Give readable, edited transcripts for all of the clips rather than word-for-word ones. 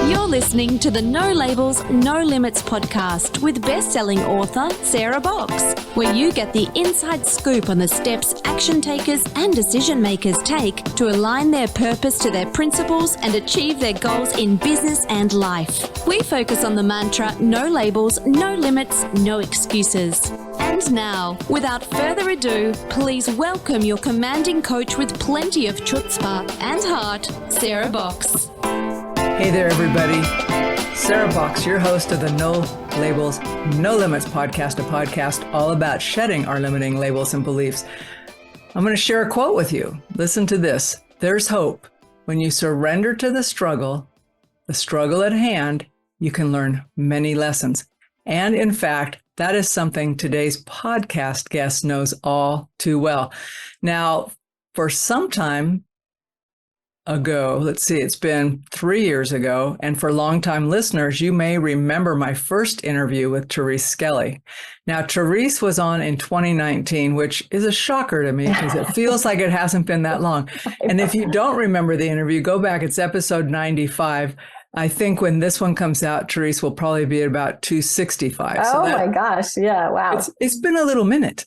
You're listening to the No Labels, No Limits podcast with best-selling author Sarah Box, where you get the inside scoop on the steps action takers and decision makers take to align their purpose to their principles and achieve their goals in business and life. We focus on the mantra, no labels, no limits, no excuses. And now, without further ado, please welcome your commanding coach with plenty of chutzpah and heart, Sarah Box. Hey there, everybody. Sarah Box, your host of the No Labels, No Limits podcast, a podcast all about shedding our limiting labels and beliefs. I'm going to share a quote with you. Listen to this. There's hope. When you surrender to the struggle at hand, you can learn many lessons. And in fact, that is something today's podcast guest knows all too well. Now, for some time ago, it's been 3 years ago, and for longtime listeners, you may remember my first interview with Therese Skelly. Now, Therese was on in 2019, which is a shocker to me because it feels like it hasn't been that long. And if you don't remember the interview, go back. It's episode 95. I think when this one comes out, Therese will probably be at about 265. Oh, my gosh. Yeah. Wow. It's been a little minute.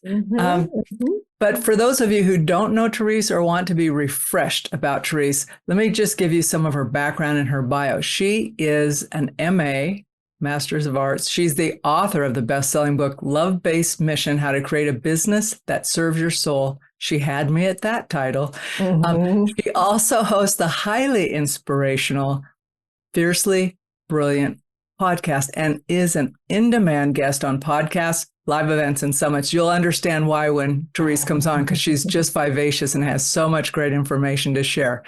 But for those of you who don't know Therese or want to be refreshed about Therese, let me just give you some of her background and her bio. She is an MA, Master's of Arts. She's the author of the best-selling book, Love-Based Mission, How to Create a Business That Serves Your Soul. She had me at that title. She also hosts the highly inspirational Fiercely Brilliant podcast and is an in-demand guest on podcasts, live events, and summits. You'll understand why when Therese comes on, because she's just vivacious and has so much great information to share.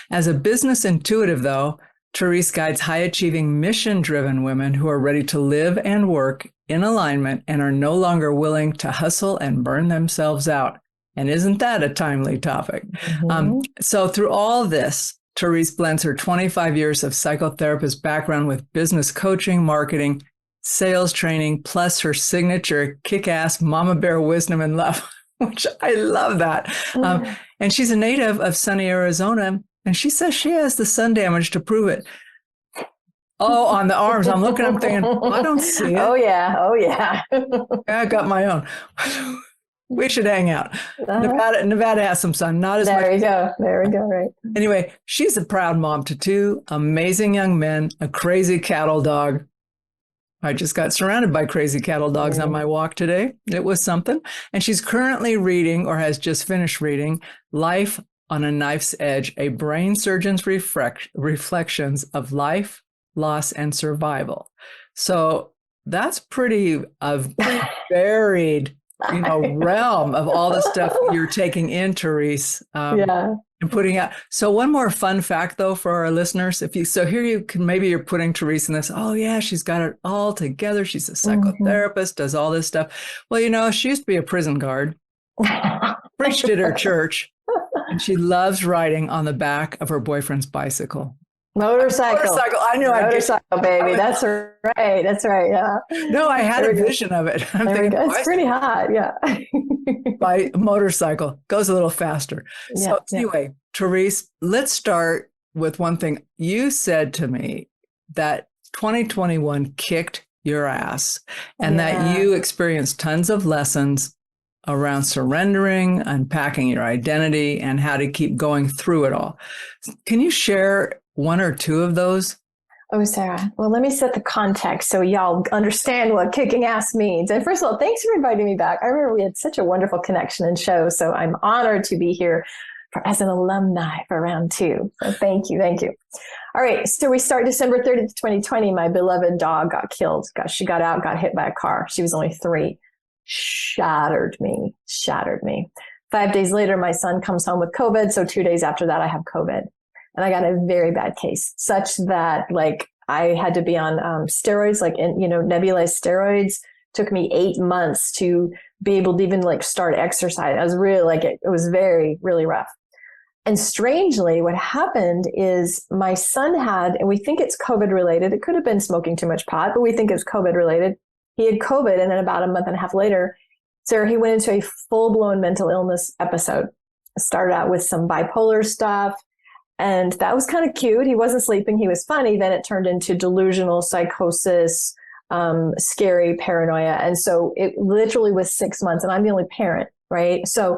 As a business intuitive, though, Therese guides high-achieving, mission-driven women who are ready to live and work in alignment and are no longer willing to hustle and burn themselves out. And isn't that a timely topic? So through all this, Therese blends her 25 years of psychotherapist background with business coaching, marketing, sales training, plus her signature kick-ass mama bear wisdom and love, which I love that. And she's a native of sunny Arizona, and she says she has the sun damage to prove it. Oh, on the arms. I'm looking, I'm thinking, I don't see it. Oh, yeah. I got my own. We should hang out. Nevada has some sun, not as much. There we go, right. Anyway, she's a proud mom to two amazing young men, a crazy cattle dog. I just got surrounded by crazy cattle dogs on my walk today. It was something. And she's currently reading, or has just finished reading, Life on a Knife's Edge, a brain surgeon's reflections of life, loss, and survival. So that's pretty varied realm of all the stuff you're taking in, Therese, and putting out. So one more fun fact, though, for our listeners, you're putting Therese in this, oh yeah, she's got it all together. She's a psychotherapist, does all this stuff. Well, she used to be a prison guard, preached at her church, and she loves riding on the back of her boyfriend's bicycle. Motorcycle. I knew motorcycle, baby. That's right. Yeah. No, I had a vision of it. I'm thinking, it's pretty hot. Yeah. By motorcycle goes a little faster. Anyway, Therese, let's start with one thing. You said to me that 2021 kicked your ass and that you experienced tons of lessons around surrendering, unpacking your identity, and how to keep going through it all. Can you share one or two of those? Oh, Sarah. Well, let me set the context so y'all understand what kicking ass means. And first of all, thanks for inviting me back. I remember we had such a wonderful connection and show. So I'm honored to be here as an alumni for round 2. So thank you. All right. So we start December 30th, 2020. My beloved dog got killed. She got out, got hit by a car. She was only 3. Shattered me. 5 days later, my son comes home with COVID. So 2 days after that, I have COVID. And I got a very bad case, such that I had to be on steroids, nebulized steroids. Took me 8 months to be able to even start exercise. I was really it was very, really rough. And strangely, what happened is my son had, and we think it's COVID related. It could have been smoking too much pot, but we think it's COVID related. He had COVID. And then about a month and a half later, Sarah, he went into a full blown mental illness episode. Started out with some bipolar stuff. And that was kind of cute. He wasn't sleeping. He was funny. Then it turned into delusional psychosis, scary paranoia. And so it literally was 6 months, and I'm the only parent, right? So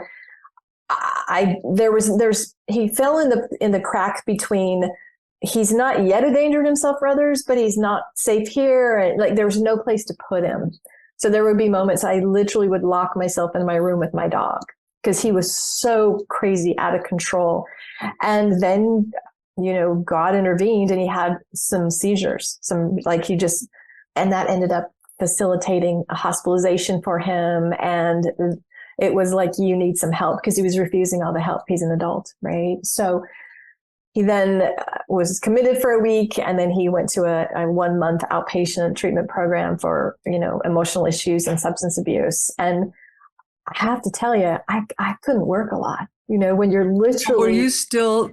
he fell in the crack between, he's not yet a danger to himself or others, but he's not safe here. And like, there was no place to put him. So there would be moments I literally would lock myself in my room with my dog because he was so crazy, out of control. And then, God intervened and he had some seizures, and that ended up facilitating a hospitalization for him. And it was like, you need some help, because he was refusing all the help. He's an adult, right? So he then was committed for a week, and then he went to a 1 month outpatient treatment program for, emotional issues and substance abuse. And I have to tell you, I couldn't work a lot, when you're literally. Were you still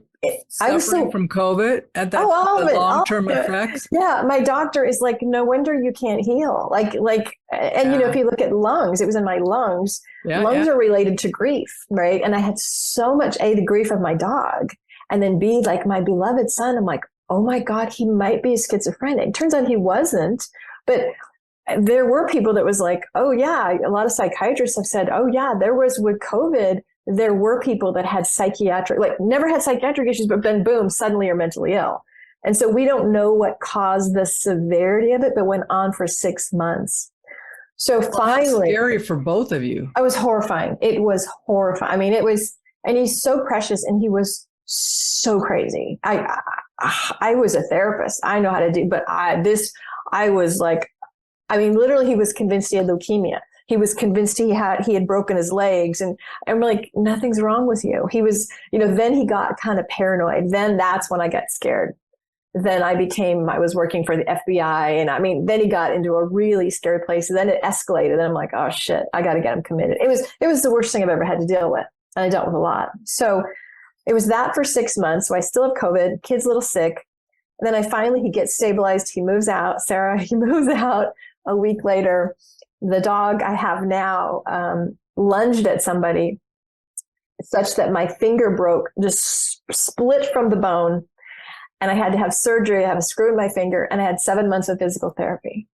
suffering from COVID at that long-term effects? Yeah. My doctor is like, no wonder you can't heal. If you look at lungs, it was in my lungs. Lungs are related to grief, right? And I had so much, A, the grief of my dog, and then B, like my beloved son. I'm like, oh my God, he might be schizophrenic. Turns out he wasn't, but there were people that was like, oh yeah, a lot of psychiatrists have said, oh yeah, there was with COVID, there were people that had never had psychiatric issues, but then boom, suddenly are mentally ill. And so we don't know what caused the severity of it, but went on for 6 months. So finally, scary for both of you. I was horrifying. It was horrifying. I mean, and he's so precious, and he was so crazy. I was a therapist. I know how to do, but I was like, literally he was convinced he had leukemia. He was convinced he had broken his legs, and I'm like, nothing's wrong with you. He was, then he got kind of paranoid. Then that's when I got scared. Then I was working for the FBI, and then he got into a really scary place, and then it escalated. And I'm like, oh shit, I got to get him committed. It was the worst thing I've ever had to deal with. And I dealt with a lot. So it was that for 6 months. So I still have COVID, kid's a little sick. And then he gets stabilized. He moves out. Sarah, he moves out a week later. The dog I have now lunged at somebody such that my finger broke, just split from the bone. And I had to have surgery. I have a screw in my finger, and I had 7 months of physical therapy.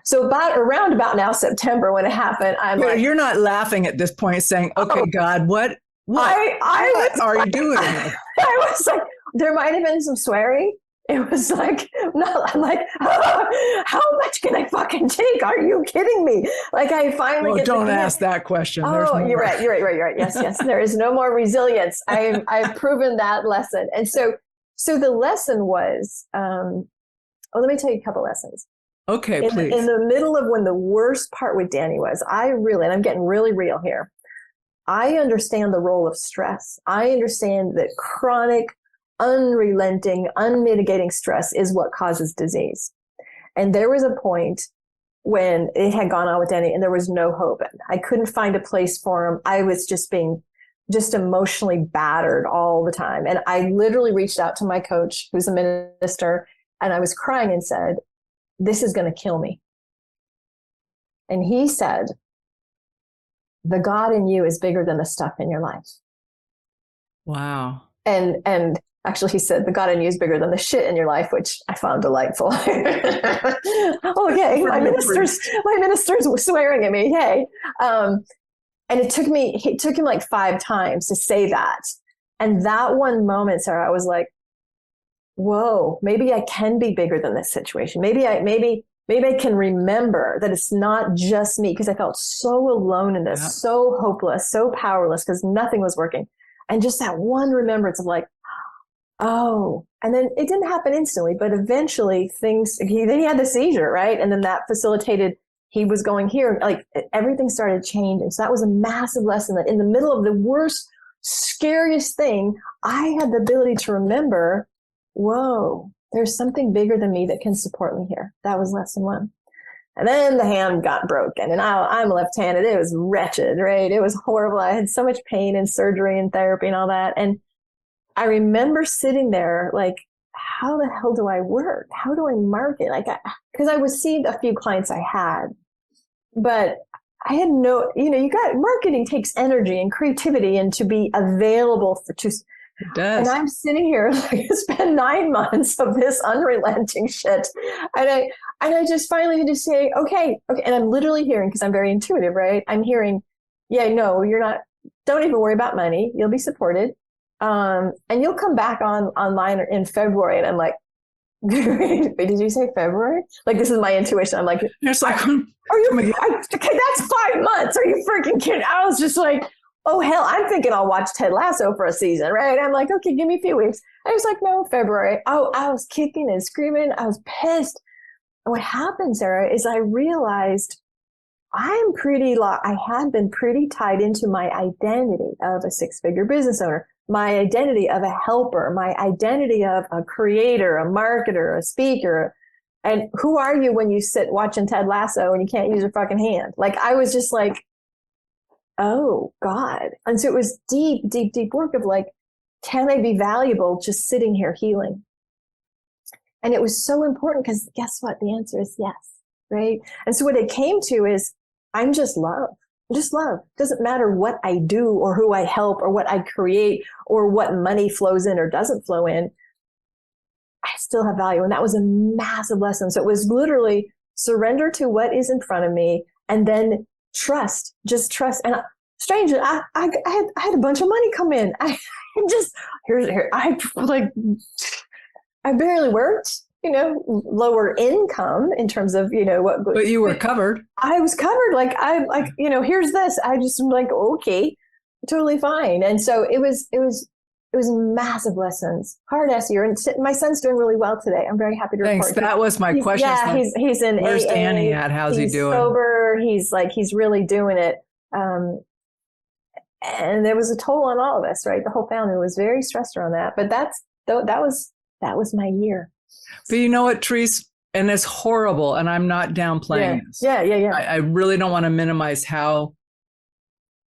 So around about now, September, when it happened, you're not laughing at this point saying, okay, God, what are you doing? I was like, there might have been some swearing. It was like, I'm like, how much can I fucking take? Are you kidding me? Like, I finally don't ask that question. Oh, you're right. Yes. There is no more resilience. I've proven that lesson. And so the lesson was, let me tell you a couple lessons. Okay, please. In the middle of when the worst part with Danny was, and I'm getting really real here, I understand the role of stress. I understand that chronic, unrelenting, unmitigating stress is what causes disease. And there was a point when it had gone on with Danny and there was no hope. I couldn't find a place for him. I was just emotionally battered all the time. And I literally reached out to my coach, who's a minister, and I was crying and said, this is going to kill me. And he said, the God in you is bigger than the stuff in your life. Wow. And actually, he said, the God in you is bigger than the shit in your life, which I found delightful. Okay, my minister's swearing at me. Hey, and it took him like 5 times to say that. And that one moment, Sarah, I was like, whoa, maybe I can be bigger than this situation. Maybe I can remember that it's not just me, because I felt so alone in this, so hopeless, so powerless, because nothing was working. And just that one remembrance of like, oh, and then it didn't happen instantly, but eventually then he had the seizure, right? And then that facilitated, he was going here, like everything started changing. So that was a massive lesson, that in the middle of the worst, scariest thing, I had the ability to remember, whoa, there's something bigger than me that can support me here. That was lesson 1. And then the hand got broken, and I'm left-handed. It was wretched, right? It was horrible. I had so much pain and surgery and therapy and all that. And I remember sitting there like, how the hell do I work? How do I market? Because I was seeing a few clients I had, but I had marketing takes energy and creativity and to be available It does. And I'm sitting here, like, it's been 9 months of this unrelenting shit. And I just finally had to say, okay. And I'm literally hearing, because I'm very intuitive, right? I'm hearing, yeah, no, you're not, don't even worry about money. You'll be supported. And you'll come back online in February. And I'm like, wait, did you say February? Like, this is my intuition. I'm like, it's like, okay, that's 5 months. Are you freaking kidding? I was just like, oh, hell, I'm thinking I'll watch Ted Lasso for a season, right? I'm like, okay, give me a few weeks. I was like, no, February. Oh, I was kicking and screaming. I was pissed. And what happened, Sarah, is I realized I had been pretty tied into my identity of a 6-figure business owner, my identity of a helper, my identity of a creator, a marketer, a speaker. And who are you when you sit watching Ted Lasso and you can't use your fucking hand? Like, I was just like, oh God. And so it was deep, deep, deep work of like, can I be valuable just sitting here healing? And it was so important because guess what? The answer is yes. Right. And so what it came to is I'm just love. Just love. Doesn't matter what I do or who I help or what I create or what money flows in or doesn't flow in. I still have value. And that was a massive lesson. So it was literally surrender to what is in front of me and then trust, just trust. And strangely, I had a bunch of money come in. I barely worked, lower income in terms of, what. But you were covered. I was covered. Here's this. I just am like, okay, totally fine. And so it was massive lessons, hard ass year. And my son's doing really well today. I'm very happy to report. Thanks. That was my question. Yeah, he's in Where's AA. Danny at? How's he doing? Sober. He's really doing it. And there was a toll on all of us, right? The whole family was very stressed around that. But that was my year. But you know what, Therese? And it's horrible. And I'm not downplaying this. Yeah. I really don't want to minimize how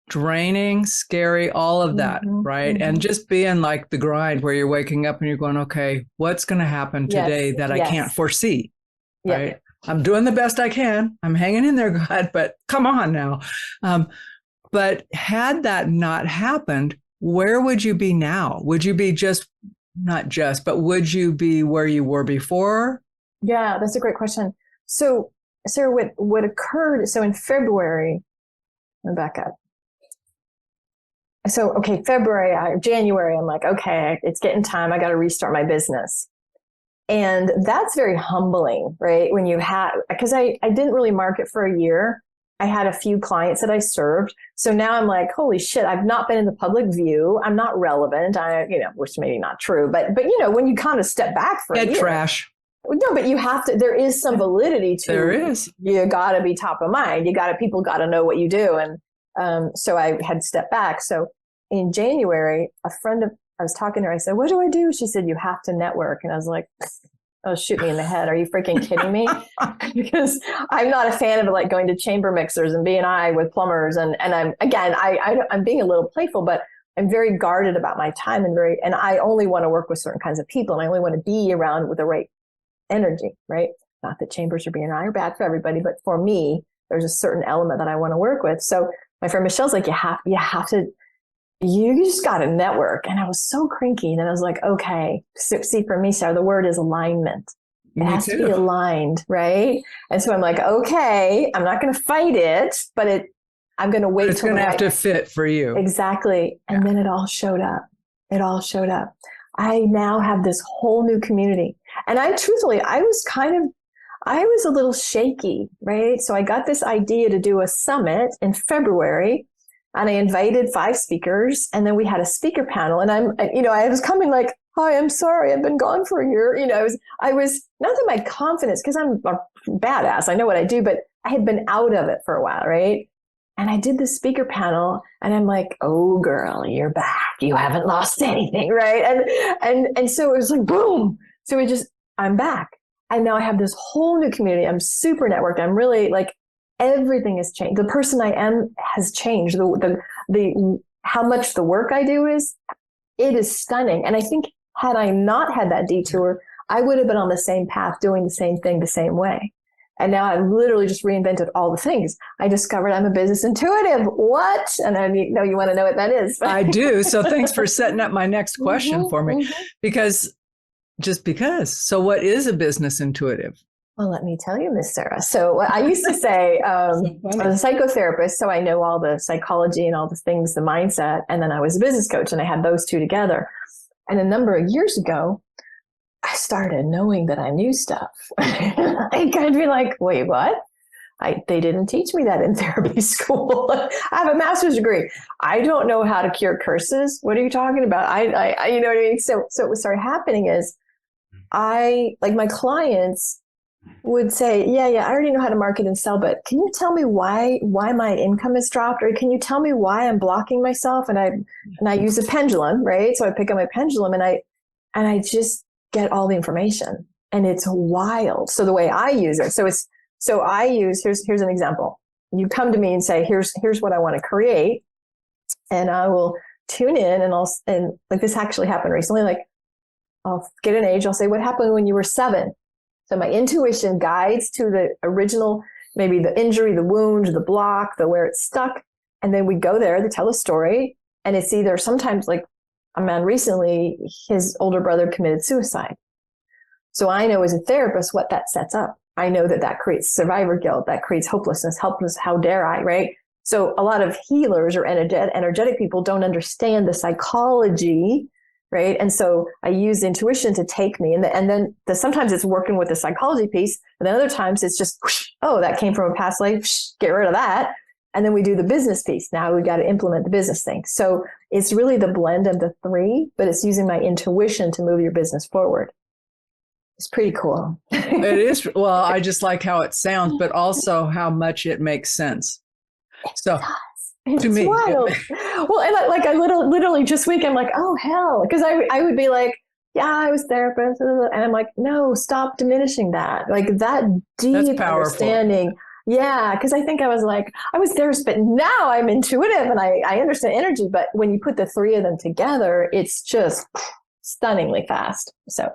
draining, scary, all of that, right? And just being like the grind where you're waking up and you're going, okay, what's going to happen today that I can't foresee, right? I'm doing the best I can. I'm hanging in there, God, but come on now. But had that not happened, where would you be now? Would you be but would you be where you were before? Yeah, that's a great question. So, Sarah, what occurred, so in February, let me back up. So, okay, January, I'm like, okay, it's getting time. I got to restart my business. And that's very humbling, right? When you because I didn't really market for a year. I had a few clients that I served. So now I'm like, holy shit, I've not been in the public view. I'm not relevant. Which may be not true, but when you kind of step back for a year. Trash. No, but you have to, there is some validity to There is. You got to be top of mind. People got to know what you do. And so I had stepped back. So in January, I was talking to her. I said, what do I do? She said, you have to network. And I was like, oh, shoot me in the head. Are you freaking kidding me? Because I'm not a fan of like going to chamber mixers and B&I with plumbers. And I'm being a little playful, but I'm very guarded about my time and I only want to work with certain kinds of people. And I only want to be around with the right energy, right? Not that chambers or B&I are bad for everybody, but for me, there's a certain element that I want to work with. So my friend Michelle's like, you just got to network. And I was so cranky. And I was like, okay, see, for me, Sarah, the word is alignment. It has to be aligned, right? And so I'm like, okay, I'm not going to fight it, but I'm going to wait. It's going to have to fit for you. Exactly. And then it all showed up. I now have this whole new community. And I was a little shaky, right? So I got this idea to do a summit in February. And I invited 5 speakers, and then we had a speaker panel. And I was coming like, hi, I'm sorry, I've been gone for a year. I was not that my confidence, because I'm a badass, I know what I do, but I had been out of it for a while, right? And I did the speaker panel, and I'm like, oh girl, you're back. You haven't lost anything, right? And so it was like, boom. So I'm back. And now I have this whole new community. I'm super networked. I'm really like, everything has changed. The person I am has changed. The how much the work I do it is stunning. And I think had I not had that detour, I would have been on the same path, doing the same thing the same way. And now I've literally just reinvented all the things. I discovered I'm a business intuitive. What? And I know you want to know what that is. I do. So thanks for setting up my next question for me, because. So what is a business intuitive? Well, let me tell you, Miss Sarah. So I used to say I was a psychotherapist, so I know all the psychology and all the things, the mindset. And then I was a business coach, and I had those two together. And a number of years ago, I started knowing that I knew stuff. I could be like, wait, what? They didn't teach me that in therapy school. I have a master's degree. I don't know how to cure curses. What are you talking about? I you know what I mean? So what started happening is my clients would say, yeah, I already know how to market and sell, but can you tell me why my income has dropped? Or can you tell me why I'm blocking myself? And I use a pendulum, right? So I pick up my pendulum and I just get all the information, and it's wild. So the way I use it, here's an example. You come to me and say, here's what I want to create. And I will tune in and like this actually happened recently. Like I'll get an age. I'll say, what happened when you were 7? So my intuition guides to the original, maybe the injury, the wound, the block, where it's stuck. And then we go there to tell a story. And it's either sometimes like a man recently, his older brother committed suicide. So I know as a therapist what that sets up. I know that creates survivor guilt, that creates hopelessness, helpless. How dare I, right? So a lot of healers or energetic people don't understand the psychology, right? And so I use intuition to take me, and then sometimes it's working with the psychology piece, and then other times it's just, oh, that came from a past life, get rid of that. And then we do the business piece. Now we got to implement the business thing. So it's really the blend of the three, but it's using my intuition to move your business forward. It's pretty cool. It is. Well, I just like how it sounds, but also how much it makes sense. So to me, wild. Well, and I literally just week, I'm like, oh hell, because I would be like, yeah, I was therapist, and I'm like, no, stop diminishing that. Like that deep understanding. Yeah, because I think I was therapist, but now I'm intuitive and I understand energy. But when you put the three of them together, it's just stunningly fast. So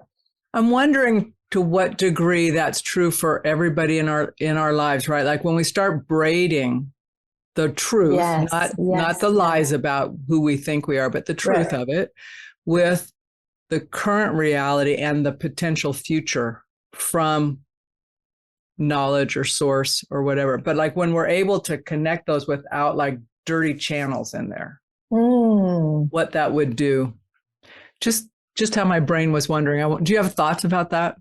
I'm wondering to what degree that's true for everybody in our lives, right? Like when we start braiding the truth, not the lies about who we think we are, but the truth of it with the current reality and the potential future from knowledge or source or whatever. But like when we're able to connect those without like dirty channels in there, what that would do. Just how my brain was wondering. Do you have thoughts about that?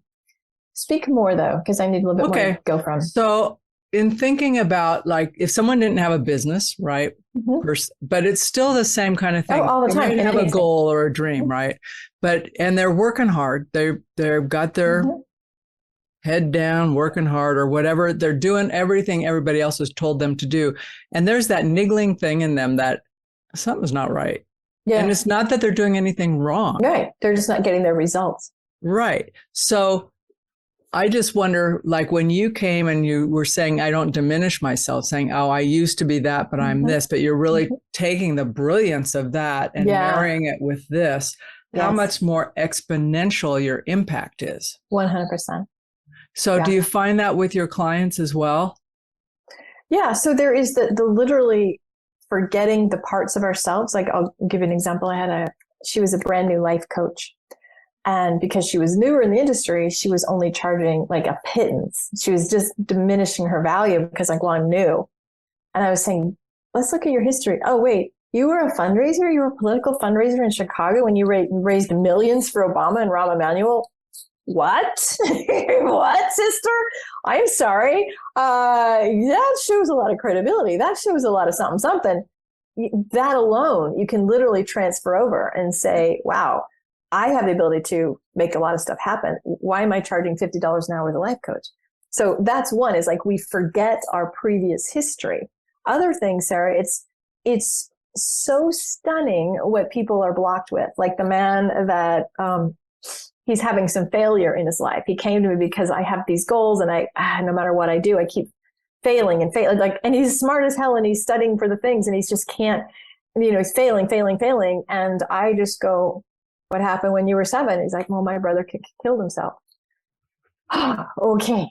Speak more though, because I need a little bit more to go from. So in thinking about like if someone didn't have a business, right? But it's still the same kind of thing. Oh, all the time. They have a goal or a dream, right? And they're working hard. They've got their head down, working hard or whatever. They're doing everything everybody else has told them to do. And there's that niggling thing in them that something's not right. Yeah. And it's not that they're doing anything wrong. Right. They're just not getting their results. Right. So I just wonder, like when you came and you were saying, I don't diminish myself, saying, oh, I used to be that, but I'm this, but you're really taking the brilliance of that and marrying it with this, how much more exponential your impact is. 100%. So do you find that with your clients as well? Yeah. So there is the literally forgetting the parts of ourselves. Like I'll give you an example. She was a brand new life coach. And because she was newer in the industry, she was only charging like a pittance. She was just diminishing her value because like, well, I'm new. And I was saying, let's look at your history. Oh, wait, you were a fundraiser? You were a political fundraiser in Chicago when you raised millions for Obama and Rahm Emanuel? What? What, sister? I'm sorry. That shows a lot of credibility. That shows a lot of something. That alone, you can literally transfer over and say, wow, I have the ability to make a lot of stuff happen. Why am I charging $50 an hour with a life coach? So that's one, is like we forget our previous history. Other things, Sarah, it's so stunning what people are blocked with. Like the man that he's having some failure in his life. He came to me because I have these goals and no matter what I do, I keep failing and failing. Like, and he's smart as hell and he's studying for the things and he's just can't, he's failing. And I just go, what happened when you were 7? He's like, well, my brother killed himself. Okay.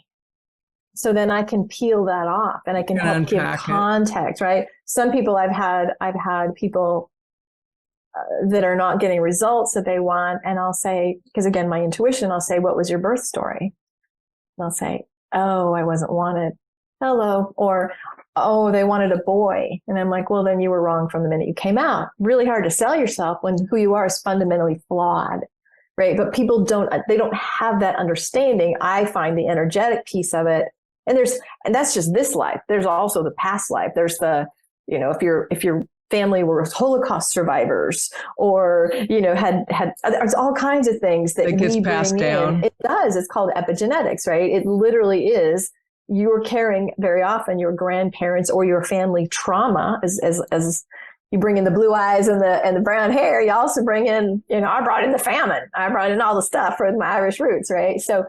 so then I can peel that off and I can help give context, right? Some people I've had people that are not getting results that they want. And I'll say, because again, my intuition, I'll say, what was your birth story? And I'll say, oh, I wasn't wanted. Hello. Or, oh, they wanted a boy. And I'm like, well, then you were wrong from the minute you came out. Really hard to sell yourself when who you are is fundamentally flawed, right? But people don't have that understanding. I find the energetic piece of it. And that's just this life. There's also the past life. There's the, if your family were Holocaust survivors, or had there's all kinds of things that it gets passed down. It does. It's called epigenetics, right? It literally is. You're carrying very often your grandparents or your family trauma as you bring in the blue eyes and the brown hair. You also bring in, I brought in the famine. I brought in all the stuff for my Irish roots, right? So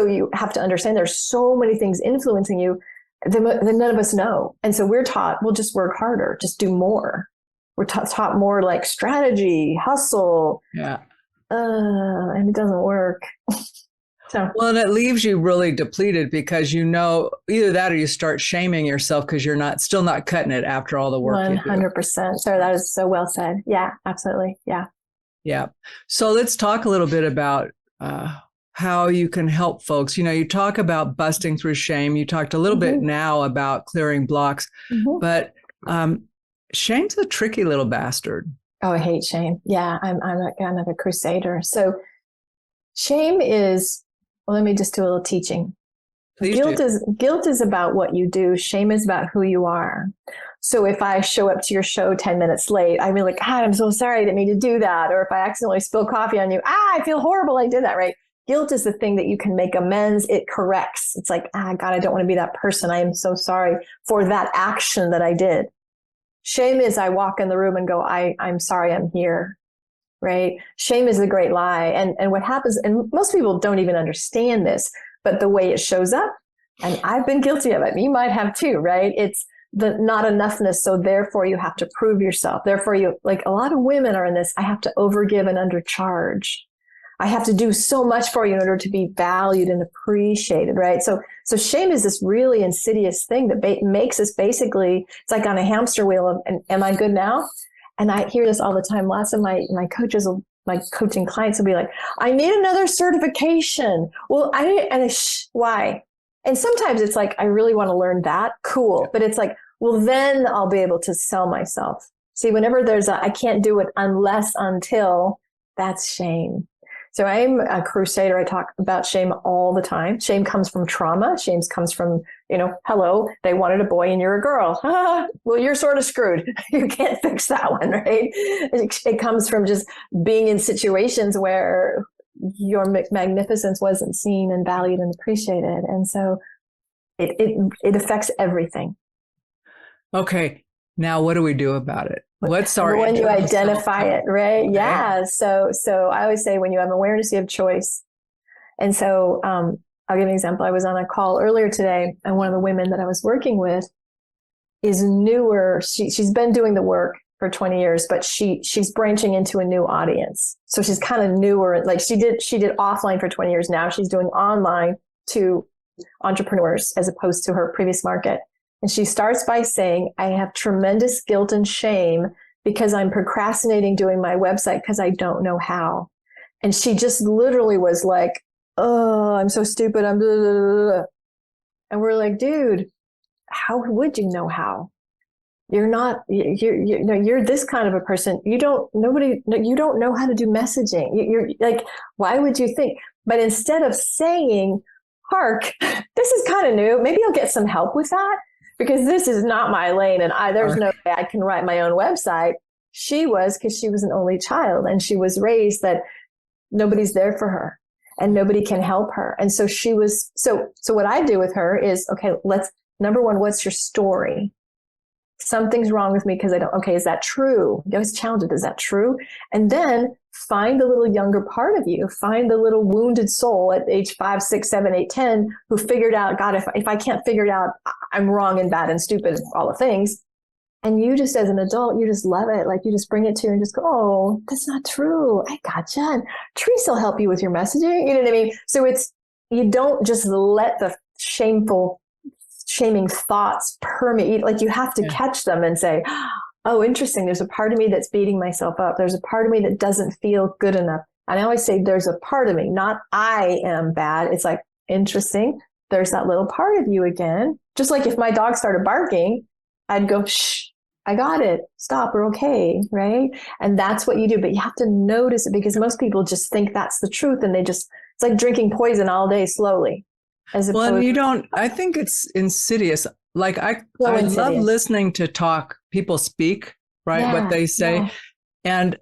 you have to understand there's so many things influencing you that none of us know. And so we're taught, we'll just work harder, just do more. We're taught more like strategy, hustle. Yeah. And it doesn't work. So. Well, and it leaves you really depleted because either that or you start shaming yourself because you're still not cutting it after all the work 100%. Sorry, that is so well said. Yeah, absolutely. Yeah. Yeah. So let's talk a little bit about how you can help folks. You talk about busting through shame. You talked a little bit now about clearing blocks, but shame's a tricky little bastard. Oh, I hate shame. Yeah, I'm a crusader. So shame is, well, let me just do a little teaching. Guilt is about what you do. Shame is about who you are. So if I show up to your show 10 minutes late, I'm like, God, I'm so sorry, I didn't mean to do that. Or if I accidentally spill coffee on you, I feel horrible, I did that, right? Guilt is the thing that you can make amends. It corrects. It's like, God, I don't want to be that person. I am so sorry for that action that I did. Shame is I walk in the room and go, I'm sorry, I'm here, right? Shame is a great lie. And what happens, and most people don't even understand this, but the way it shows up, and I've been guilty of it. You might have too, right? It's the not enoughness. So therefore you have to prove yourself. Therefore like a lot of women are in this, I have to overgive and undercharge. I have to do so much for you in order to be valued and appreciated, right? So shame is this really insidious thing that makes us basically, it's like on a hamster wheel of, am I good now? And I hear this all the time. Lots of my coaching clients will be like, I need another certification. Well, why? And sometimes it's like, I really want to learn that. Cool. But it's like, well, then I'll be able to sell myself. See, whenever there's I can't do it until, that's shame. So I'm a crusader. I talk about shame all the time. Shame comes from trauma. Shame comes from, hello, they wanted a boy and you're a girl. Well, you're sort of screwed. You can't fix that one, right? It comes from just being in situations where your magnificence wasn't seen and valued and appreciated. And so it affects everything. Okay. Now, what do we do about it? What's our when you identify it, right? Okay. Yeah. So I always say when you have awareness, you have choice. And so I'll give an example. I was on a call earlier today, and one of the women that I was working with is newer. She's been doing the work for 20 years, but she's branching into a new audience. So she's kind of newer. Like she did offline for 20 years. Now she's doing online to entrepreneurs as opposed to her previous market. And she starts by saying, I have tremendous guilt and shame because I'm procrastinating doing my website because I don't know how. And she just literally was like, oh, I'm so stupid. I'm blah, blah, blah, blah. And we're like, dude, how would you know how? You're this kind of a person. You don't know how to do messaging. You're like, why would you think? But instead of saying, hark, this is kind of new. Maybe I'll get some help with that. Because this is not my lane and there's no way I can write my own website. Because she was an only child and she was raised that nobody's there for her and nobody can help her. And so she was, so what I do with her is, okay, number one, what's your story? Something's wrong with me because is that true? You always challenge it. Is that true? And then find the little younger part of you, find the little wounded soul at age 5, 6, 7, 8, 10, who figured out, God, if I can't figure it out, I'm wrong and bad and stupid, all the things. And you just, as an adult, you just love it. Like you just bring it to her and just go, oh, that's not true. I gotcha. And Therese will help you with your messaging. You know what I mean? So you don't just let the shaming thoughts permeate. Like you have to catch them and say, oh, interesting. There's a part of me that's beating myself up. There's a part of me that doesn't feel good enough. And I always say there's a part of me, not I am bad. It's like, interesting. There's that little part of you again. Just like if my dog started barking, I'd go, shh, I got it. Stop. We're okay. Right. And that's what you do. But you have to notice it, because most people just think that's the truth. And it's like drinking poison all day slowly. Well, and you don't, I think it's insidious. Like I love listening to people speak, right? Yeah, what they say. Yeah. And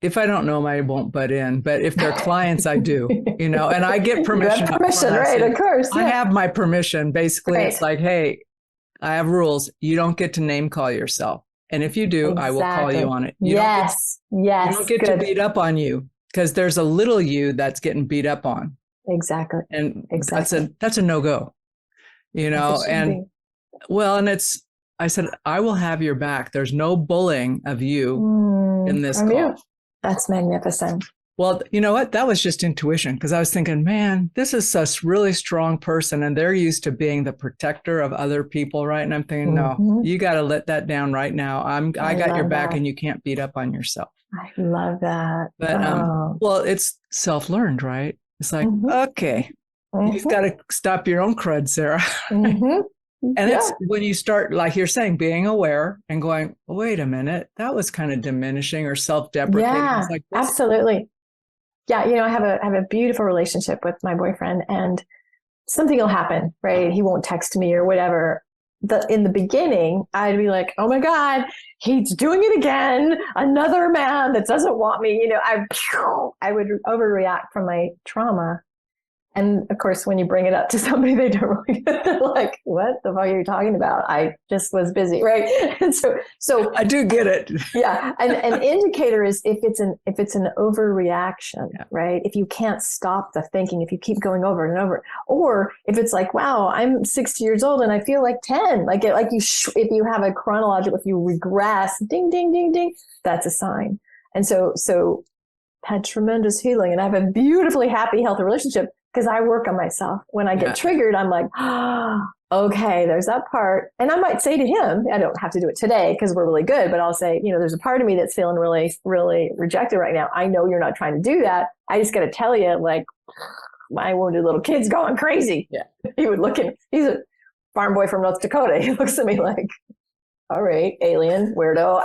if I don't know them, I won't butt in. But if they're clients, I do, and I get permission. You have permission, right? Of course. Yeah. I have my permission. Basically, It's like, hey, I have rules. You don't get to name call yourself. And if you do, I will call you on it. You yes. You don't get to beat up on you, because there's a little you that's getting beat up on. Exactly. And that's a no-go, and well, and I said, I will have your back. There's no bullying of you in this call. You. That's magnificent. Well, you know what? That was just intuition, because I was thinking, man, this is a really strong person, and they're used to being the protector of other people, right? And I'm thinking, no, you got to let that down right now. I got your back, and you can't beat up on yourself. I love that. But well, it's self-learned, right? It's like, okay, you've got to stop your own crud, Sarah. And it's when you start, like you're saying, being aware and going, wait a minute, that was kind of diminishing or self-deprecating. Yeah, it's like, absolutely. Yeah. I have a beautiful relationship with my boyfriend, and something will happen, right? He won't text me or whatever. In the beginning, I'd be like, oh my God, he's doing it again. Another man that doesn't want me. I would overreact from my trauma. And of course, when you bring it up to somebody, they don't really, they're like, what the fuck are you talking about? I just was busy. Right. And so I do get it. Yeah. And an indicator is if it's an overreaction, right? If you can't stop the thinking, if you keep going over and over, or if it's like, wow, I'm 60 years old and I feel like 10, if you have a chronological, if you regress, ding, ding, ding, ding, that's a sign. And so had tremendous healing, and I have a beautifully happy, healthy relationship, because I work on myself. When I get triggered, I'm like, okay, there's that part. And I might say to him, I don't have to do it today because we're really good, but I'll say, there's a part of me that's feeling really, really rejected right now. I know you're not trying to do that. I just got to tell you, like, my wounded little kid's going crazy. Yeah. He would look at, he's a farm boy from North Dakota. He looks at me like, all right, alien, weirdo.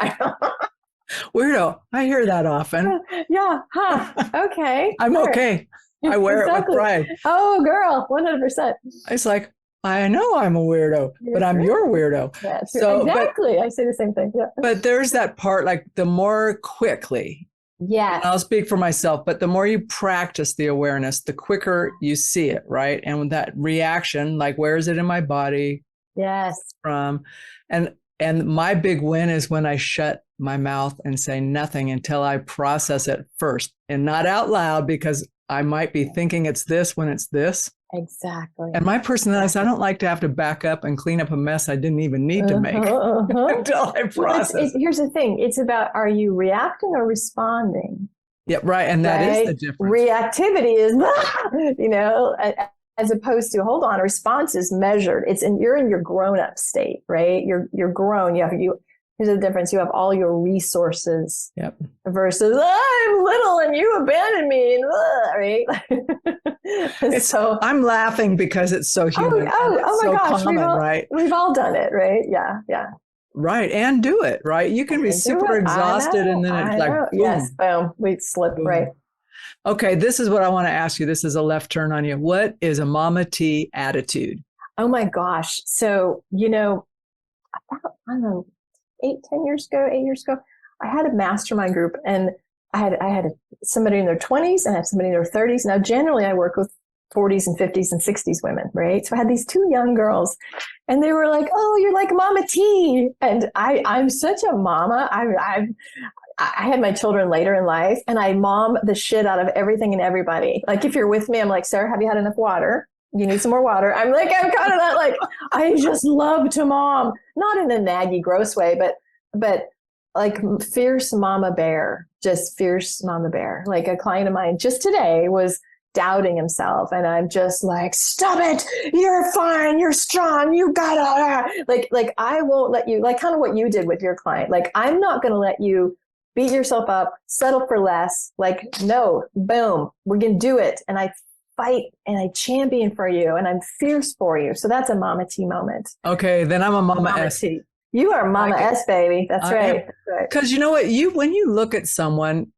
Weirdo. I hear that often. Yeah. Huh. Okay. I'm okay. I wear it with pride. Oh, girl, 100%. It's like, I know I'm a weirdo, but I'm your weirdo. Yeah, so exactly. I say the same thing. Yeah. But there's that part, like the more quickly. Yeah. I'll speak for myself, but the more you practice the awareness, the quicker you see it, right? And with that reaction, like, where is it in my body? Yes. And my big win is when I shut my mouth and say nothing until I process it first, and not out loud, because I might be thinking it's this when it's this. Exactly. And my personality is, I don't like to have to back up and clean up a mess I didn't even need to make until I process. Here's the thing. It's about, are you reacting or responding? Yeah, right. And that is the difference. Reactivity is, as opposed to, hold on, a response is measured. You're in your grown-up state, right? You're grown. Here's the difference. You have all your resources versus, I'm little and you abandoned me, right? So I'm laughing because it's so human. Oh my gosh. Common, right? We've all done it, right? Yeah. Right. And do it, right? You can be super exhausted and then it's like, boom. Yes, boom, we slip, boom. Right? Okay, this is what I want to ask you. This is a left turn on you. What is a Mama T attitude? Oh my gosh. So, about, I don't know, 8 years ago, I had a mastermind group, and I had somebody in their 20s and I had somebody in their 30s. Now, generally I work with 40s and 50s and 60s women, right? So I had these 2 young girls, and they were like, oh, you're like Mama T. And I'm such a mama. I had my children later in life, and I mom the shit out of everything and everybody. Like, if you're with me, I'm like, Sarah, have you had enough water? You need some more water. I'm kind of that, like, I just love to mom, not in a naggy, gross way, but like fierce mama bear, just fierce mama bear. Like, a client of mine just today was doubting himself. And I'm just like, stop it. You're fine. You're strong. You gotta, like, I won't let you, like kind of what you did with your client. Like, I'm not going to let you beat yourself up, settle for less. Like, no, boom, we're going to do it. And I fight and I champion for you and I'm fierce for you. So that's a Mama T moment. Okay. Then I'm a Mama S. T. You are Mama S, baby. That's right. Because you know what? When you look at someone,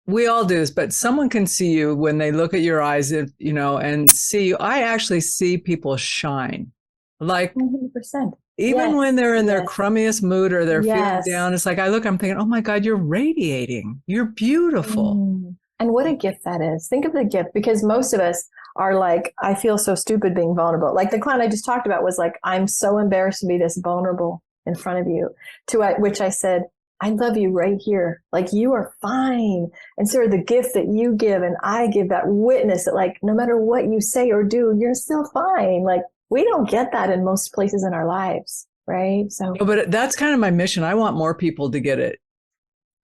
we all do this, but someone can see you when they look at your eyes, you know, and see you. I actually see people shine. Like 100%. Even when they're in their crummiest mood or they're feeling Yes. down, it's like I'm thinking, oh my God, you're radiating. You're beautiful. And what a gift that is. Think of the gift, because most of us are like, I feel so stupid being vulnerable. Like the client I just talked about was like, I'm so embarrassed to be this vulnerable in front of you. To which I said, I love you right here. Like, you are fine. And so the gift that you give and I give, that witness that like, no matter what you say or do, you're still fine. Like, we don't get that in most places in our lives. Right. So, no, but that's kind of my mission. I want more people to get it.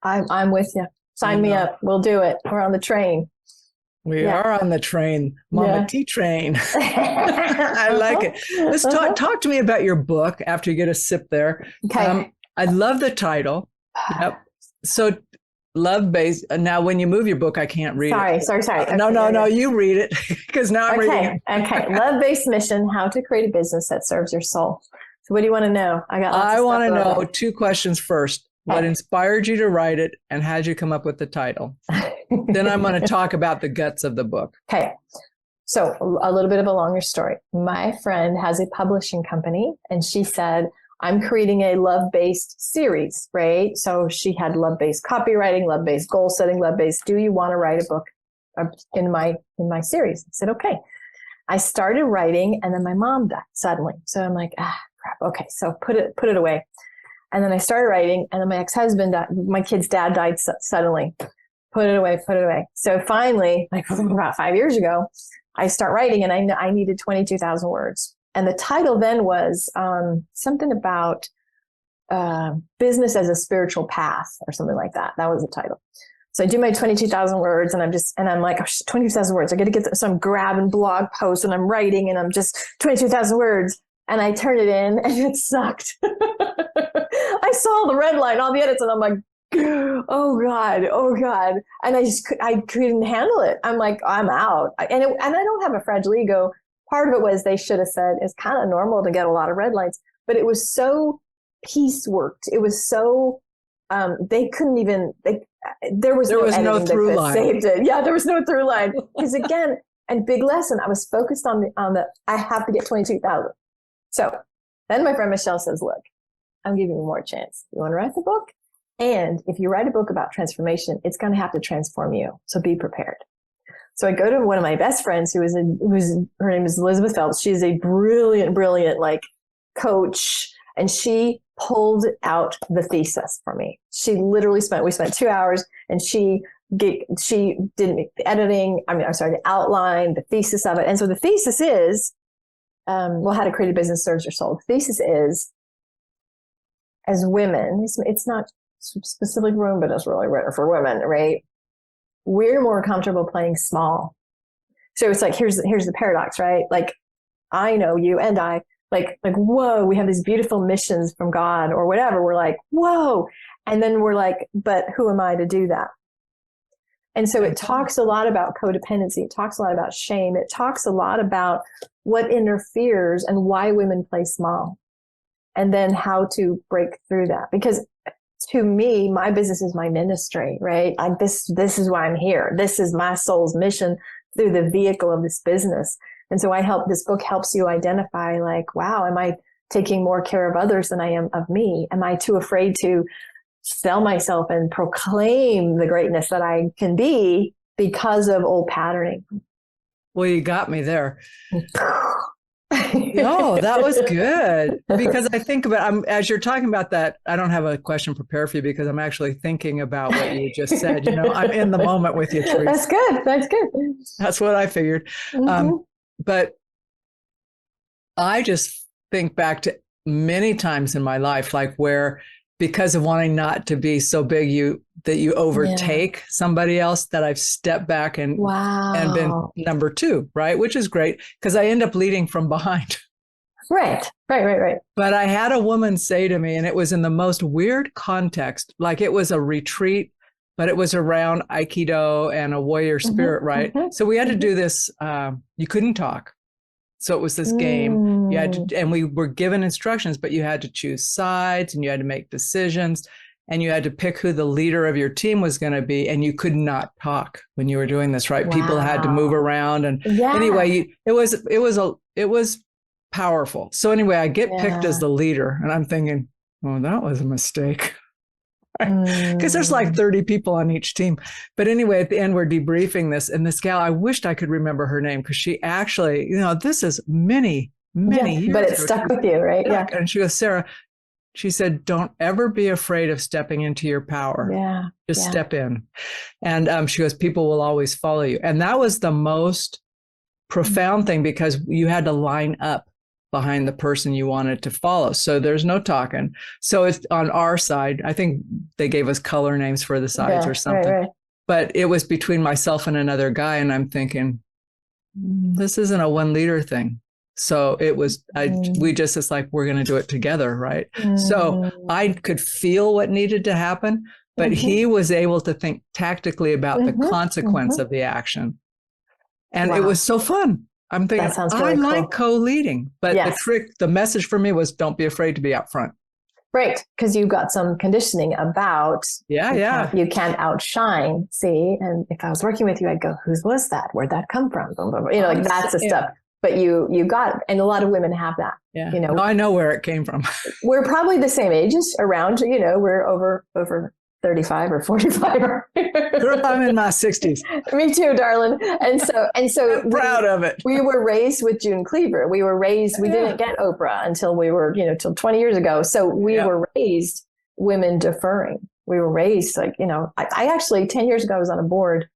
I'm with you. Sign me up. We'll do it. We're on the train. We are on the train, Mama T train. I like it. Let's talk to me about your book after you get a sip there. Okay. I love the title. Yep. So love-based. Now, when you move your book, I can't read it. Sorry. Okay, No, you read it because now I'm reading it. Okay. Love-based mission, how to create a business that serves your soul. So what do you want to know? I want to know 2 questions first. What inspired you to write it, and how did you come up with the title? Then I'm going to talk about the guts of the book. Okay. So a little bit of a longer story. My friend has a publishing company, and she said, I'm creating a love-based series, right? So she had love-based copywriting, love-based goal setting, love-based, do you want to write a book in my series? I said, okay. I started writing, and then my mom died suddenly. So I'm like, crap. Okay. So put it away. And then I started writing, and then my ex-husband died, my kid's dad died suddenly. Put it away. So finally, like about 5 years ago, I start writing, and I needed 22,000 words. And the title then was something about business as a spiritual path or something like that. That was the title. So I do my 22,000 words, and I'm like, oh, 22,000 words. I got to get some grabbing blog posts, and I'm writing, and I'm just 22,000 words. And I turned it in, and it sucked. I saw the red line, all the edits, and I'm like, oh God. And I couldn't handle it. I'm like, I'm out. And I don't have a fragile ego. Part of it was they should have said it's kind of normal to get a lot of red lines, but it was so pieceworked. It was so, they couldn't even, there was no through line. Saved it. Yeah, there was no through line. Because again, and big lesson, I was focused on the I have to get 22,000. So then my friend Michelle says, look, I'm giving you more chance. You want to write the book? And if you write a book about transformation, it's going to have to transform you. So be prepared. So I go to one of my best friends her name is Elizabeth Phelps. She's a brilliant like coach. And she pulled out the thesis for me. She literally we spent 2 hours, and she did the editing. The outline, the thesis of it. And so the thesis is, how to create a business serves your soul. The thesis is, as women, it's not specific for women, but it's really written for women, right? We're more comfortable playing small. So it's like, here's the paradox, right? Like, I know you and I, like, whoa, we have these beautiful missions from God or whatever. We're like, whoa. And then we're like, but who am I to do that? And so it talks a lot about codependency. It talks a lot about shame. It talks a lot about what interferes and why women play small, and then how to break through that. Because to me, my business is my ministry, right? This is why I'm here. This is my soul's mission through the vehicle of this business. And so this book helps you identify, like, wow, am I taking more care of others than I am of me? Am I too afraid to sell myself and proclaim the greatness that I can be because of old patterning? Well, you got me there. No, that was good. Because I think about, as you're talking about that, I don't have a question prepared for you because I'm actually thinking about what you just said. I'm in the moment with you, Therese. That's good. That's what I figured. Mm-hmm. But I just think back to many times in my life, like where because of wanting not to be so big that you overtake somebody else, that I've stepped back and been number two, right? Which is great because I end up leading from behind. Right. But I had a woman say to me, and it was in the most weird context, like it was a retreat, but it was around Aikido and a warrior spirit, right? So we had to do this, you couldn't talk. So it was this game. You had to, and we were given instructions, but you had to choose sides and you had to make decisions and you had to pick who the leader of your team was going to be. And you could not talk when you were doing this, right? Wow. People had to move around. And anyway, it was powerful. So anyway, I get picked as the leader and I'm thinking, oh, that was a mistake. Because there's like 30 people on each team. But anyway, at the end, we're debriefing this. And this gal, I wished I could remember her name because she actually, this is many years but it stuck with you, right? Yeah. And she goes, Sarah, she said, don't ever be afraid of stepping into your power. Yeah. Just step in. And she goes, people will always follow you. And that was the most profound thing because you had to line up behind the person you wanted to follow. So there's no talking. So it's on our side. I think they gave us color names for the sides or something. Right. But it was between myself and another guy. And I'm thinking, this isn't a one leader thing. So it was, it's like, we're going to do it together. Right. So I could feel what needed to happen, but he was able to think tactically about the consequence of the action. And it was so fun. I'm thinking, I like co-leading, but the message for me was don't be afraid to be out front. Right. Because you got some conditioning about, you can't outshine, see? And if I was working with you, I'd go, whose was that? Where'd that come from? Boom, boom, boom. Like that's the stuff. But you got, and a lot of women have that, No, I know where it came from. We're probably the same ages around, we're over 35 or 45. Girl, I'm in my 60s. Me too, darling. And so I'm proud of it. We were raised with June Cleaver. We were raised, we didn't get Oprah until we were, till 20 years ago. So we were raised women deferring. We were raised like, I actually 10 years ago, I was on a board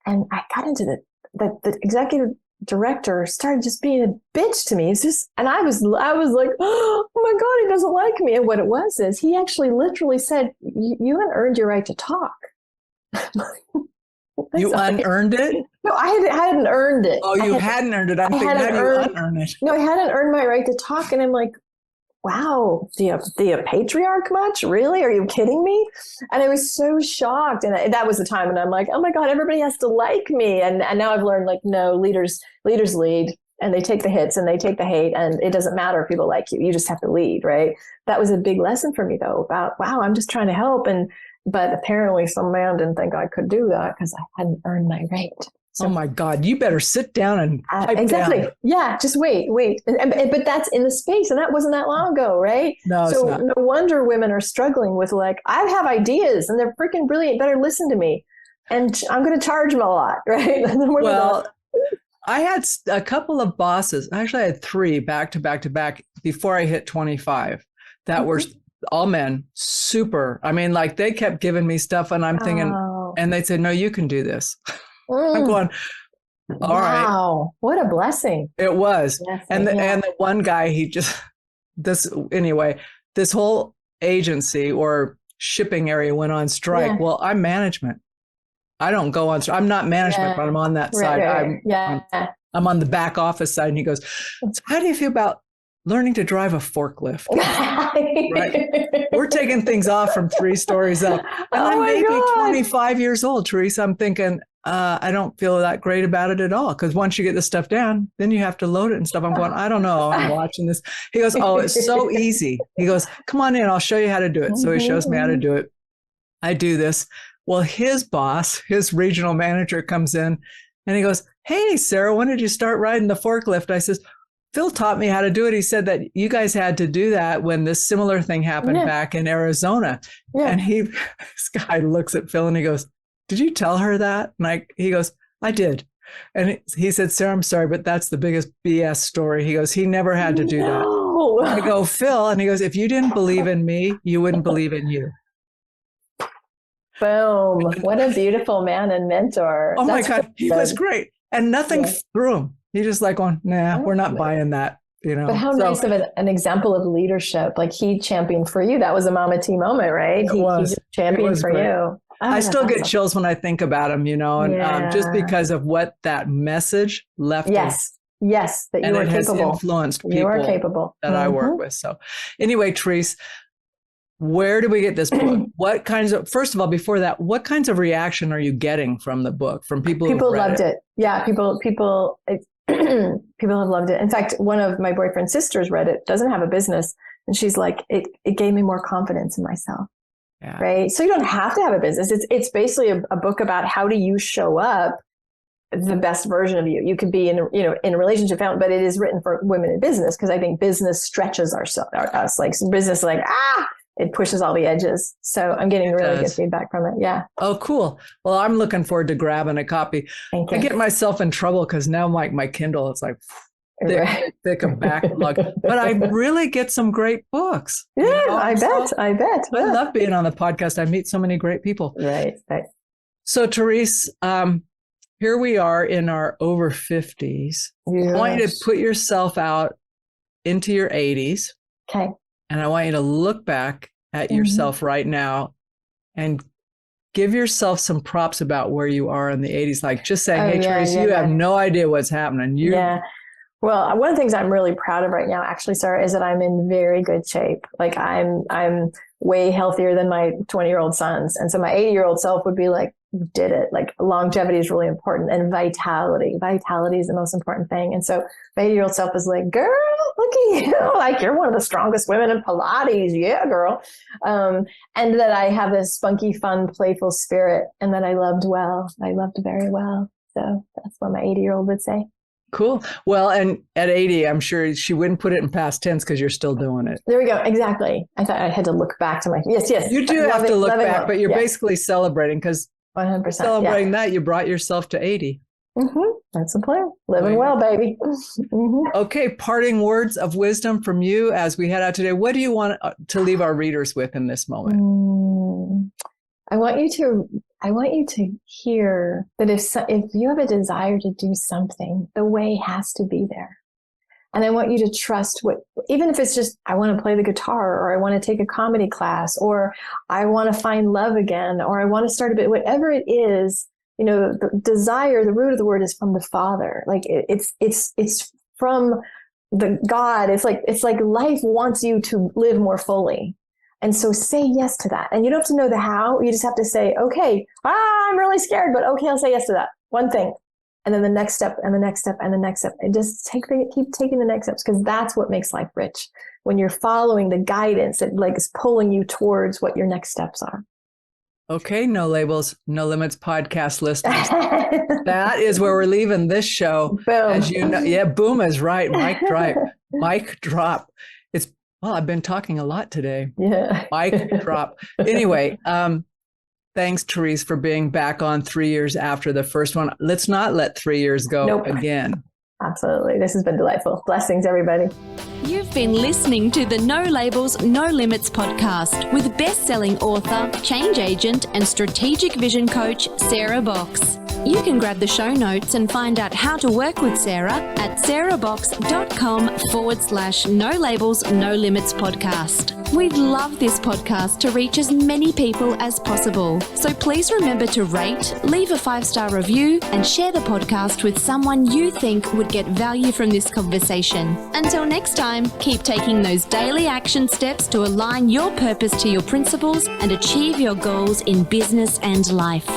and I got into the executive director started just being a bitch to me. It's just, and I was like, oh my God, he doesn't like me. And what it was is he actually literally said, you haven't earned your right to talk. You unearned it? No, I hadn't earned it. Oh, you hadn't earned it. I'm thinking, how do you unearn it? No, I hadn't earned my right to talk. And I'm like, wow, do you patriarch much? Really? Are you kidding me? And I was so shocked. And that was the time when I'm like, oh my God, everybody has to like me. And now I've learned like, no, leaders lead and they take the hits and they take the hate. And it doesn't matter if people like you. You just have to lead, right? That was a big lesson for me though about, wow, I'm just trying to help. But apparently some man didn't think I could do that because I hadn't earned my right. So, oh my God, you better sit down and pipe exactly. down. Yeah, just wait. But that's in the space. And that wasn't that long ago, right? No, so it's not. No wonder women are struggling with like, I have ideas and they're freaking brilliant. Better listen to me. And I'm going to charge them a lot, right? Well, I had a couple of bosses. Actually, I had 3 back to back before I hit 25 that were all men, super. I mean, like they kept giving me stuff and I'm thinking, and they'd say, no, you can do this. I'm going, all right. Wow, what a blessing. It was. And the one guy, this whole agency or shipping area went on strike. Well, I'm management. I don't go on strike. I'm not management, but I'm on that side. I'm on the back office side. And he goes, so how do you feel about learning to drive a forklift? Right? We're taking things off from 3 stories up. And I'm maybe 25 years old, Therese. I'm thinking, I don't feel that great about it at all. Because once you get the stuff down, then you have to load it and stuff. I'm going, I don't know. I'm watching this. He goes, oh, it's so easy. He goes, come on in. I'll show you how to do it. So he shows me how to do it. I do this. Well, his boss, his regional manager comes in and he goes, hey, Sarah, when did you start riding the forklift? I says, Phil taught me how to do it. He said that you guys had to do that when this similar thing happened back in Arizona. And this guy looks at Phil and he goes, did you tell her that? And he goes, I did. And he said, Sarah, I'm sorry, but that's the biggest BS story. He goes, he never had to do that. I go, Phil, and he goes, if you didn't believe in me, you wouldn't believe in you. Boom. What a beautiful man and mentor. Oh my God. He was great. And nothing threw him. He just like going, nah, we're not buying that. But how nice of an example of leadership. Like he championed for you. That was a Mama T moment, right? He just championed for you. Oh, I still get chills when I think about him, and just because of what that message left. Yes, that you are capable. Has influenced people you are capable. that I work with. So anyway, Therese, where do we get this book? First of all, before that, what kinds of reaction are you getting from the book, from people who loved it? Yeah, people have loved it. In fact, one of my boyfriend's sisters read it, doesn't have a business. And she's like, it gave me more confidence in myself. Yeah. Right. So you don't have to have a business. It's basically a book about how do you show up the best version of you. You could be in a relationship, but it is written for women in business because I think business stretches us like business, it pushes all the edges. So I'm getting really good feedback from it. Yeah. Oh, cool. Well, I'm looking forward to grabbing a copy. Thank you. I get myself in trouble because now my Kindle, it's like thick of backlog, but I really get some great books. Yeah, I bet. I love being on the podcast. I meet so many great people. Right. So Therese, here we are in our over 50s. Yes. I want you to put yourself out into your 80s. Okay. And I want you to look back at yourself right now and give yourself some props about where you are in the 80s. Like just saying, hey, Therese, you have no idea what's happening. Well, one of the things I'm really proud of right now, actually, Sarah, is that I'm in very good shape. Like I'm way healthier than my 20-year-old sons. And so my 80-year-old self would be like, you did it. Like longevity is really important. And vitality is the most important thing. And so my 80-year-old self is like, girl, look at you. Like you're one of the strongest women in Pilates. Yeah, girl. And that I have this spunky, fun, playful spirit and that I loved well. I loved very well. So that's what my 80-year-old would say. Cool. Well, and at 80, I'm sure she wouldn't put it in past tense because you're still doing it. There we go. Exactly. I thought I had to look back to my, yes. You do have to look back, but you're basically celebrating because 100%. Celebrating that, you brought yourself to 80. That's the plan. Living well, baby. Okay. Parting words of wisdom from you as we head out today. What do you want to leave our readers with in this moment? I want you to hear that if you have a desire to do something, the way has to be there. And I want you to trust even if it's just, I want to play the guitar, or I want to take a comedy class, or I want to find love again, or I want to start a bit, whatever it is, the desire, the root of the word is from the Father. Like it's from the God. It's like life wants you to live more fully. And so say yes to that. And you don't have to know the how. You just have to say, okay, I'm really scared, but okay, I'll say yes to that one thing. And then the next step and the next step and the next step. And just keep taking the next steps, because that's what makes life rich. When you're following the guidance that is pulling you towards what your next steps are. Okay, No Labels, No Limits podcast listeners. That is where we're leaving this show. Boom. As you know, yeah, boom is right. Mic drop. Well, I've been talking a lot today. Yeah. Mic drop. Anyway, thanks, Therese, for being back on 3 years after the first one. Let's not let 3 years go again. Absolutely. This has been delightful. Blessings, everybody. You've been listening to the No Labels, No Limits podcast with best-selling author, change agent, and strategic vision coach, Sarah Box. You can grab the show notes and find out how to work with Sarah at sarahbox.com/No Labels, No Limits podcast. We'd love this podcast to reach as many people as possible. So please remember to rate, leave a 5-star review, and share the podcast with someone you think would get value from this conversation. Until next time, keep taking those daily action steps to align your purpose to your principles and achieve your goals in business and life.